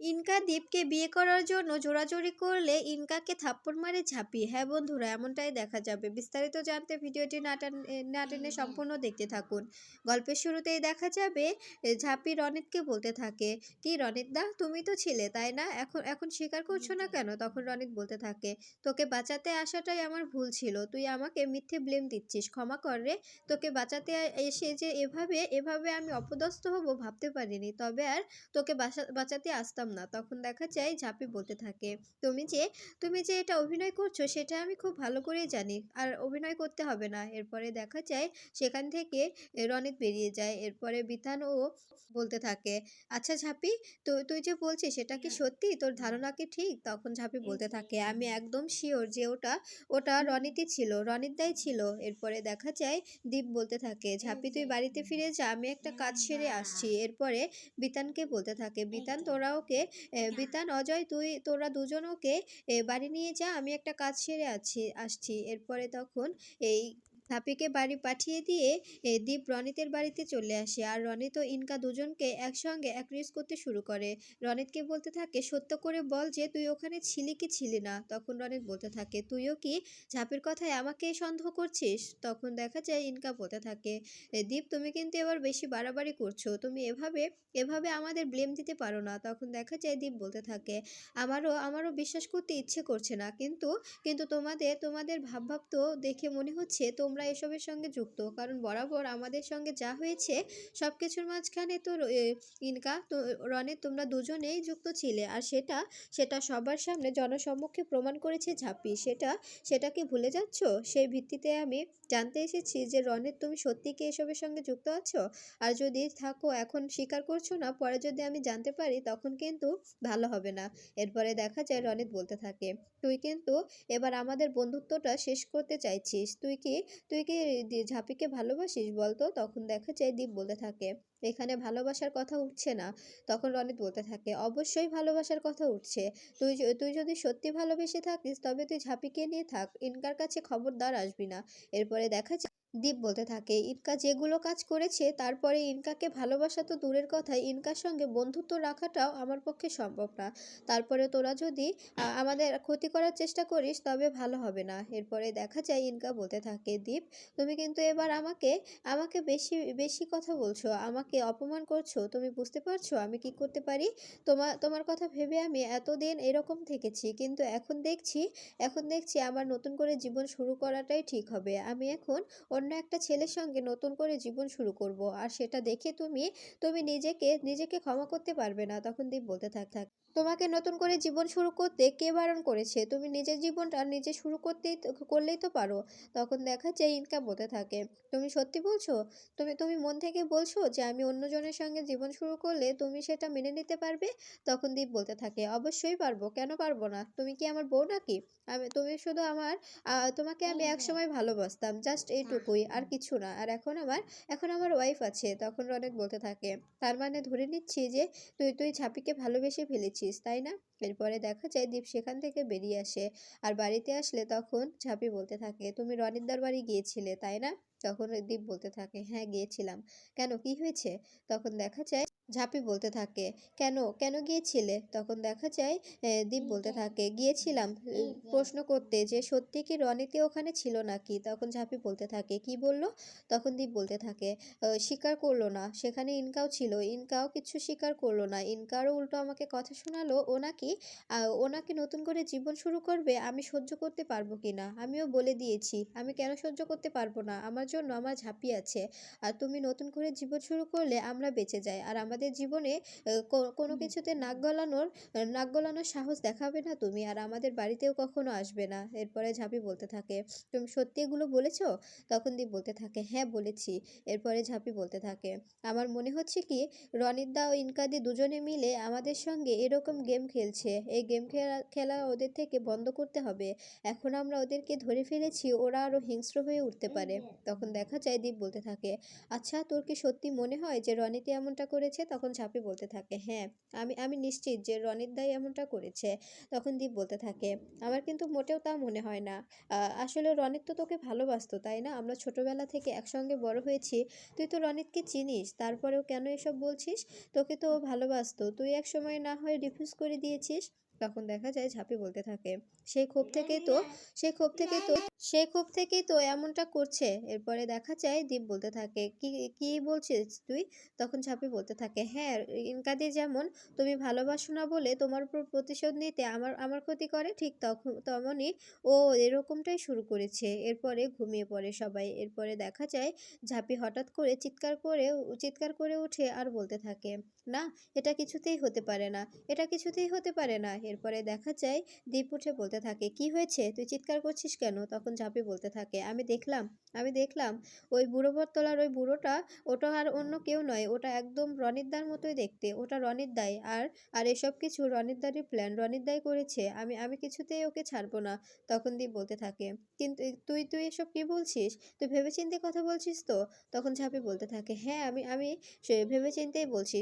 Inca দীপকে বিয়ে করার জন্য জোরাজুরি করলে ইনকাকে থাপ্পড় মারে ঝাঁপি। হ্যাঁ বন্ধুরা, এমনটাই দেখা যাবে। বিস্তারিত জানতে ভিডিওটি না টেনে সম্পূর্ণ দেখতে থাকুন। গল্পের শুরুতেই দেখা যাবে ঝাঁপি রনিতকে বলতে থাকে, কি রনিত দা, তুমি তো ছিলে তাই না? এখন এখন স্বীকার করছো না কেন? তখন রনিত বলতে থাকে, তোকে বাঁচাতে আসাটাই আমার ভুল ছিল। তুই আমাকে মিথ্যে ব্লেম দিচ্ছিস, ক্ষমা কর রে। তোকে বাঁচাতে এসে যে এভাবে এভাবে আমি অপদস্থ হব ভাবতে পারিনি। তবে আর তোকে বাঁচাতে আসতাম না। তখন দেখা যায় ঝাঁপি বলতে থাকে, তুমি যে এটা অভিনয় করছো সেটা আমি খুব ভালো করেই জানি, আর অভিনয় করতে হবে না। এরপরে দেখা যায় সেখান থেকে রনিত বেরিয়ে যায়। এরপরে বিতান ও বলতে থাকে, আচ্ছা ঝাঁপি, তুই যে বলছিস সেটা কি সত্যি? তোর ধারণা কি ঠিক? তখন ঝাঁপি বলতে থাকে, আমি একদম শিওর যে ওটা ওটা রনিতই ছিল, রনিতদাই ছিল। এরপরে দেখা যায় দীপ বলতে থাকে, ঝাঁপি তুই বাড়িতে ফিরে যা, আমি একটা কাজ সেরে আসছি। এরপরে বিতানকে বলতে থাকে, বিতান তোরা ওকে বিতান অজয় তোরা দুজন ওকে বাড়ি নিয়ে যা, আমি একটা কাজ সেরে আসছি। এরপরে তখন এই ঝাঁপিকে বাড়ি পাঠিয়ে দিয়ে দীপ রনিতের বাড়িতে চলে আসে, আর রনিত ও ইনকা দুজনকে একসঙ্গে অ্যাক্রিজ করতে শুরু করে। রনিতকে বলতে থাকে, সত্য করে বল যে তুই ওখানে ছিলি কি ছিলি না? তখন রনিত বলতে থাকে, তুইও কি ঝাঁপির কথায় আমাকে সন্দেহ করছিস? তখন দেখা যায় ইনকা বলতে থাকে, দীপ তুমি কিন্তু এবার বেশি বাড়াবাড়ি করছো, তুমি এভাবে এভাবে আমাদের ব্লেম দিতে পারো না। তখন দেখা যায় দীপ বলতে থাকে, আমারও বিশ্বাস করতে ইচ্ছে করছে না, কিন্তু কিন্তু তোমাদের ভাবভাব তো দেখে মনে হচ্ছে তোমরা এসবের সঙ্গে যুক্ত, কারণ বরাবর আমাদের সঙ্গে যা হয়েছে সব কিছুর মাঝখানে তো ইনকা তো রনে তোমরা দুজনেই যুক্ত ছিলে, আর সেটা সেটা সবার সামনে জনসম্মুখে প্রমাণ করেছে ঝাঁপি। সেটা কি ভুলে যাচ্ছ? সেই ভিত্তিতে আমি জানতে এসেছি যে রনের তুমি সত্যি কি এসবের সঙ্গে যুক্ত আছো? আর যদি থাকো এখন স্বীকার করছো না, পরে যদি আমি জানতে পারি তখন কিন্তু ভালো হবে না। এরপরে দেখা যায় রনিত বলতে থাকে, তুই কিন্তু এবার আমাদের বন্ধুত্বটা শেষ করতে চাইছিস। তুই কি ঝাঁপিকে ভালোবাসিস বলতো? তখন দেখা যায় দীপ বলতে থাকে, এখানে ভালোবাসার কথা উঠছে না। তখন রনিত বলতে থাকে, অবশ্যই ভালোবাসার কথা উঠছে। তুই যদি সত্যি ভালোবেসে থাকিস তবে তুই ঝাঁপিকে নিয়ে থাক, ইনকার কাছে খবরদার আসবি না। এরপরে দেখা যায় দীপ বলতে থাকে, ইনকা যেগুলো কাজ করেছে তারপরে ইনকাকে ভালোবাসা তো দূরের কথা, ইনকার সঙ্গে বন্ধুত্ব রাখাটাও আমার পক্ষে সম্ভব না। তারপরে তোরা যদি আমাদের ক্ষতি করার চেষ্টা করিস তবে ভালো হবে না। এরপরে দেখা যায় ইনকা বলতে থাকে, দীপ তুমি কিন্তু এবার আমাকে আমাকে বেশি বেশি কথা বলছো, আমাকে অপমান করছো। তুমি বুঝতে পারছো আমি কি করতে পারি? তোমার কথা ভেবে আমি এতদিন এরকম থেকেছি, কিন্তু এখন দেখছি আমার নতুন করে জীবন শুরু করাটাই ঠিক হবে। আমি এখন অন্য একটা ছেলের সঙ্গে নতুন করে জীবন শুরু করব, আর সেটা দেখে তুমি নিজেকে ক্ষমা করতে পারবে না। তখন দীপ বলতে থাক, তোমাকে নতুন করে জীবন শুরু করতে কে বারণ করেছে? তুমি নিজের জীবনটা নিজে শুরু করলেই তো পারো। তখন দেখা যায় ইনকা বলতে থাকে, তুমি সত্যি বলছো? তুমি মন থেকে বলছো যে আমি অন্যজনের সঙ্গে জীবন শুরু করলে তুমি সেটা মেনে নিতে পারবে? তখন দীপ বলতে থাকে, অবশ্যই পারবো, কেন পারবো না? তুমি কি আমার বউ নাকি? তুমি শুধু আমার তোমাকে আমি একসময় ভালোবাসতাম, জাস্ট এইটুকুই, আর কিছু না। আর এখন আমার ওয়াইফ আছে। তখন রনেক বলতে থাকে, তার মানে ধরে নিচ্ছি যে তুই ঝাঁপিকে ভালোবেসে ফেলেছিস তাই না? এরপরে দেখা যায় দীপ সেখান থেকে বেরিয়ে আসে, আর বাড়িতে আসলে তখন ঝাঁপি বলতে থাকে, তুমি রনিতদার বাড়ি গিয়েছিলে তাই না? তখন দীপ বলতে থাকে, হ্যাঁ গিয়েছিলাম। কেন, কি হয়েছে? তখন দেখা যায় ঝাঁপি বলতে থাকে, কেন কেন গিয়েছিলে? তখন দেখা যায় দীপ বলতে থাকে, গিয়েছিলাম প্রশ্ন করতে যে সত্যি কি রনিতে ওখানে ছিল নাকি? তখন ঝাঁপি বলতে থাকে, কি বললো? তখন দীপ বলতে থাকে, স্বীকার করলো না, সেখানে ইনকাও ছিল, ইনকাও কিছু স্বীকার করলো না, ইনকারও উল্টো আমাকে কথা শোনালো ও নাকি নতুন করে জীবন শুরু করবে। আমি সহ্য করতে পারবো কিনা আমিও বলে দিয়েছি, আমি কেন সহ্য করতে পারবো না? আমার জন্য আমার ঝাঁপি আছে, আর তুমি নতুন করে জীবন শুরু করলে আমরা বেঁচে যাই, আর আমাদের জীবনে কোনো কিছুতে নাক গলানোর সাহস দেখাবে না তুমি, আর আমাদের বাড়িতেও কখনো আসবে না। এরপরে ঝাঁপি বলতে থাকে, তুমি সত্যি এগুলো বলেছো? তখন দীপ বলতে থাকে, হ্যাঁ বলেছি। এরপরে ঝাঁপি বলতে থাকে, আমার মনে হচ্ছে কি রনিতদা ও ইনকাদি দুজনে মিলে আমাদের সঙ্গে এরকম গেম খেলছে। এই গেম খেলা ওদের থেকে বন্ধ করতে হবে। এখন আমরা ওদেরকে ধরে ফেলেছি, ওরা আরো হিংস্র হয়ে উঠতে পারে। তখন দেখা যায় দীপ বলতে থাকে, আচ্ছা তোর কি সত্যি মনে হয় যে রনিতি এমনটা করেছে? তখন ঝাঁপি বলতে থাকে, হ্যাঁ আমি আমি নিশ্চিত যে রনিত দাই এমনটা করেছে। তখন দীপ বলতে থাকে, আমার কিন্তু মোটেও তা মনে হয় না। আসলে রনিত তো তোকে ভালোবাসতো তাই না? আমরা ছোটবেলা থেকে একসঙ্গে বড় হয়েছি। তুই তো রনিতকে চিনিস, তারপরেও কেন এসব বলছিস? তোকে তো ও ভালোবাসতো, তুই একসময় না হয় রিফিউজ করে দিয়েছিস। তখন দেখা যায় ঝাঁপি বলতে থাকে, সেই ক্ষোভ থেকেই তো সেই ক্ষোভ থেকেই তো সেই ক্ষোভ থেকেই তো এমনটা করছে। এরপরে দেখা যায় দীপ বলতে থাকে, কি কি বলছিস তুই? তখন ঝাঁপি বলতে থাকে, হ্যাঁ ইনকাদি যেমন তুমি ভালোবাসো না বলে তোমার উপর প্রতিশোধ নিতে আমার আমার ক্ষতি করে, ঠিক তখন তেমনই ও এরকমটাই শুরু করেছে। এরপরে ঘুমিয়ে পড়ে সবাই। এরপরে দেখা যায় ঝাঁপি হঠাৎ করে চিৎকার করে উঠে আর বলতে থাকে, না এটা কিছুতেই হতে পারে না, এটা কিছুতেই হতে পারে না। এরপরে দেখা যায় দীপ উঠে বলতে থাকে, কি হয়েছে, তুই চিৎকার করছিস কেন? তখন ঝাঁপি বলতে থাকে, আমি দেখলাম ওই বুড়ো বটতলার ওই বুড়োটা, ওটা আর অন্য কেউ নয়, ওটা একদম রনিতদার মতোই দেখতে, ওটা রনিত দাই। আর আর এসব কিছু রনিত দারই প্ল্যান, রনিত দাই করেছে। আমি কিছুতেই ওকে ছাড়বো না। তখন দীপ বলতে থাকে, কিন্তু তুই তুই এসব কি বলছিস? তুই ভেবেচিন্তে কথা বলছিস তো? তখন ঝাঁপি বলতে থাকে, হ্যাঁ আমি সে ভেবেচিন্তেই বলছি,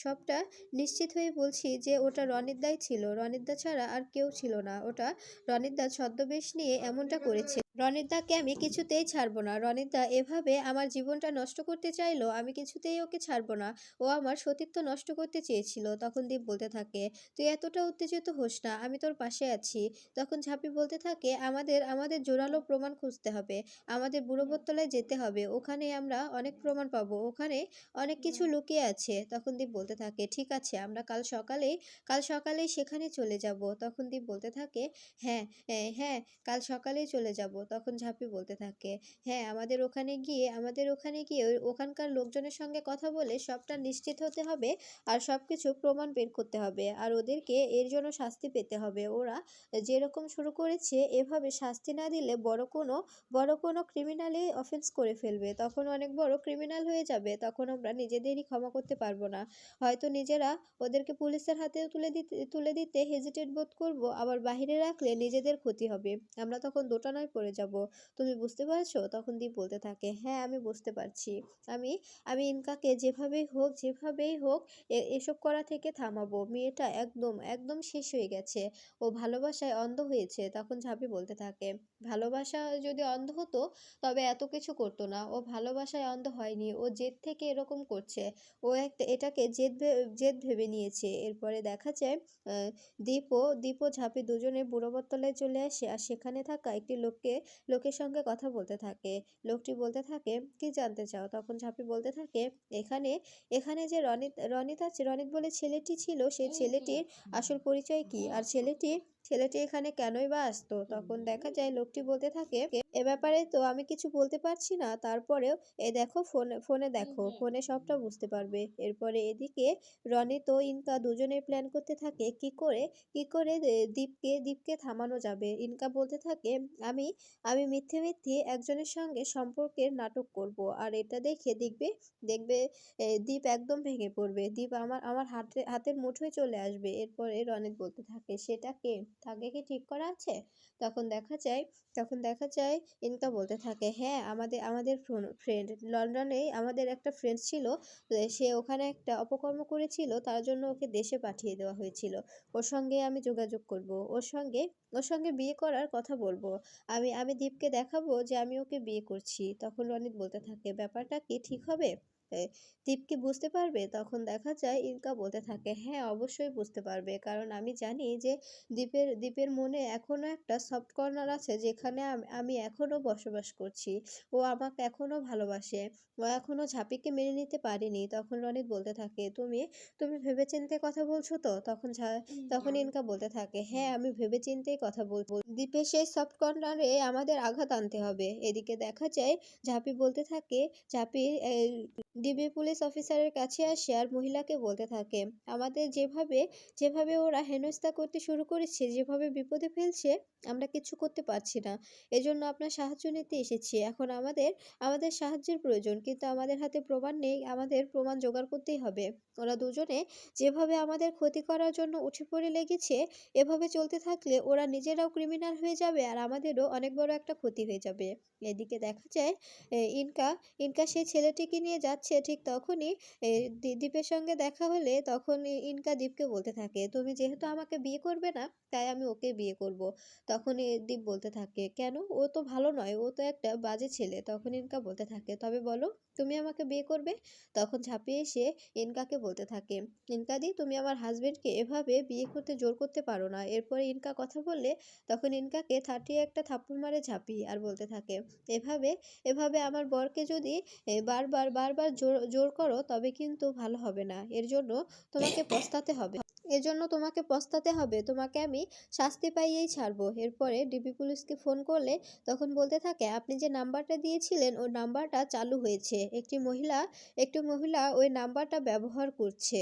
সবটা নিশ্চিত হয়ে বলছি যে ওটা রনিতদাই ছিল, রনিতদা ছাড়া আর কেউ ছিল না। ওটা রনিতদা ছদ্মবেশ নিয়ে এমনটা করেছে। রনিতদাকে আমি কিছুতেই ছাড়বো না। রনিতদা এভাবে আমার জীবনটা নষ্ট করতে চাইলো, আমি কিছুতেই ওকে ছাড়বো না। ও আমার সতীত্ব নষ্ট করতে চেয়েছিল। তখন দীপ বলতে থাকে, তুই এতটা উত্তেজিত হোস না, আমি তোর পাশে আছি। তখন ঝাঁপি বলতে থাকে, আমাদের আমাদের জোরালো প্রমাণ খুঁজতে হবে, আমাদের বুড়োবরতলায় যেতে হবে, ওখানে আমরা অনেক প্রমাণ পাবো, ওখানে অনেক কিছু লুকিয়ে আছে। তখন দীপ বলতে থাকে, ঠিক আছে আমরা কাল সকালেই সেখানে চলে যাব। তখন দীপ বলতে থাকে, হ্যাঁ হ্যাঁ কাল সকালেই চলে যাব। তখন ঝাঁপি বলতে থাকে, হ্যাঁ আমাদের ওখানে গিয়ে ওখানকার লোকজনের সঙ্গে কথা বলে সবটা নিশ্চিত হতে হবে, আর সবকিছু প্রমাণ বের করতে হবে, আর ওদেরকে এর জন্য শাস্তি পেতে হবে। ওরা যেরকম শুরু করেছে এভাবে শাস্তি না দিলে বড় কোনো ক্রিমিনালি অফেন্স করে ফেলবে, তখন অনেক বড় ক্রিমিনাল হয়ে যাবে, তখন আমরা নিজেদেরই ক্ষমা করতে পারবো না। হয়তো নিজেরা ওদেরকে পুলিশের হাতেও তুলে দিতে হেজিটেট বোধ করব, আবার বাহিরে রাখলে নিজেদের ক্ষতি হবে, আমরা তখন দোটানায় পড়ে যাব। তুমি বুঝতে পারছো? তখন দীপ বলতে থাকে, হ্যাঁ আমি বুঝতে পারছি। আমি আমি ইনকাকে যেভাবেই হোক এসব করা থেকে থামাবো। মেয়েটা একদম একদম শেষ হয়ে গেছে, ও ভালোবাসায় অন্ধ হয়েছে। তখন ঝাঁপি বলতে থাকে, ভালোবাসা যদি অন্ধ হতো তবে এত কিছু করতো না। ও ভালোবাসায় অন্ধ হয়নি, ও জেদ থেকে এরকম করছে। ও এটাকে জেদ ভেবে নিয়েছে। এরপরে দেখা যায় দীপ ও ঝাঁপি দুজনে বুড়ো বটতলায় চলে আসে, আর সেখানে থাকা একটি লোকের সঙ্গে কথা বলতে থাকে। লোকটি বলতে থাকে, কি জানতে চাও? তখন ঝাঁপি বলতে থাকে, এখানে এখানে যে রনিত আছে, রনিত বলে ছেলেটি ছিল, সেই ছেলেটির আসল পরিচয় কি, আর ছেলেটি এখানে কেনই বা আসতো? তখন দেখা যায় লোকটি বলতে থাকে, এ ব্যাপারে তো আমি কিছু বলতে পারছি না, তারপরেও দেখো ফোনে সবটা বুঝতে পারবে। এরপরে এদিকে রনিত ও ইনকা দুজনে প্ল্যান করতে থাকে, কি করে দীপকে থামানো যাবে। ইনকা বলতে থাকে, আমি আমি মিথ্যে একজনের সঙ্গে সম্পর্কের নাটক করব, আর এটা দেখবে দীপ একদম ভেঙে পড়বে, দীপ আমার হাতের মুঠোয় চলে আসবে। এরপরে রনিত বলতে থাকে, সেটা কে? তাকে কি ঠিক করা আছে? তখন দেখা যায় তখন দেখা যায় ইনকা বলতে থাকে, হ্যাঁ আমাদের আমাদের ফ্রেন্ড, লন্ডনেই আমাদের একটা ফ্রেন্ড ছিল। সে ওখানে একটা অপকর্ম করেছিল, তার জন্য ওকে দেশে পাঠিয়ে দেওয়া হয়েছিল। ওর সঙ্গে আমি যোগাযোগ করব, ওর সঙ্গে বিয়ে করার কথা বলবো। আমি দীপকে দেখাবো যে আমি ওকে বিয়ে করছি। তখন রনিত বলতে থাকে, ব্যাপারটা কি ঠিক হবে? এ, দীপ কি বুঝতে পারবে? তখন দেখা যায় ইনকা বলতে থাকে, হ্যাঁ অবশ্যই বুঝতে পারবে, কারণ আমি জানি যে দীপের মনে এখনো একটা সফট কর্নার আছে, যেখানে আমি এখনো বসবাস করছি। ও আমাকে এখনো ভালোবাসে, ও এখনো ঝাঁপিকে মেনে নিতে পারেনি। তখন রনিত বলতে থাকে, তুমি ভেবেচিন্তে কথা বলছো তো? তখন ইনকা বলতে থাকে, হ্যাঁ আমি ভেবেচিন্তেই কথা বলবো। দীপের সেই সফট কর্নারে আমাদের আঘাত আনতে হবে। এদিকে দেখা যায় ঝাঁপি বলতে থাকে, ঝাঁপি ডিবি পুলিশ অফিসারের কাছে আসে আর মহিলাকে বলতে থাকে, আমাদের যেভাবে যেভাবে ওরা হেনস্থা করতে শুরু করেছে, যেভাবে বিপদে ফেলছে, আমরা কিছু করতে পারছি না। এজন্য আপনার সাহায্য নিতে এসেছি। এখন আমাদের সাহায্যের প্রয়োজন, কিন্তু আমাদের হাতে প্রমাণ নেই, আমাদের প্রমাণ জোগাড় করতেই হবে। ওরা দুজনে যেভাবে আমাদের ক্ষতি করার জন্য উঠে পড়ে লেগেছে, এভাবে চলতে থাকলে ওরা নিজেরাও ক্রিমিনাল হয়ে যাবে, আর আমাদেরও অনেক বড় একটা ক্ষতি হয়ে যাবে। এদিকে দেখা যায় ইনকা ইনকা সেই ছেলেটিকে নিয়ে যাচ্ছে যাচ্ছে ঠিক তখনই দীপের সঙ্গে দেখা হলে তখন ইনকা দীপকে বলতে থাকে, তুমি যেহেতু আমাকে বিয়ে করবে না তাই আমি ওকে বিয়ে করব। তখন দীপ বলতে থাকে, কেন? ও তো ভালো নয়, ও তো একটা বাজে ছেলে। তখন ইনকা বলতে থাকে, তবে বলো তুমি আমাকে বিয়ে করবে? তখন ঝাঁপিয়ে এসে ইনকাকে বলতে থাকে, ইনকা দি তুমি আমার হাজবেন্ডকে এভাবে বিয়ে করতে জোর করতে পারো না। এরপরে ইনকা কথা বললে তখন ইনকাকে থাটিয়ে একটা থাপ্পড় মারে ঝাঁপিয়ে আর বলতে থাকে, এভাবে এভাবে আমার বরকে যদি বারবার বারবার জোর জোর করো তবে কিন্তু ভালো হবে না। তোমাকে পস্তাতে হবে, তোমাকে আমি শাস্তি পাইয়েই ছাড়বো। এরপরে ডিবি পুলিশকে ফোন করলে তখন বলতে থাকে, আপনি যে নাম্বারটা দিয়েছিলেন ওই নাম্বারটা চালু হয়েছে, একটি মহিলা ওই নাম্বারটা ব্যবহার করছে।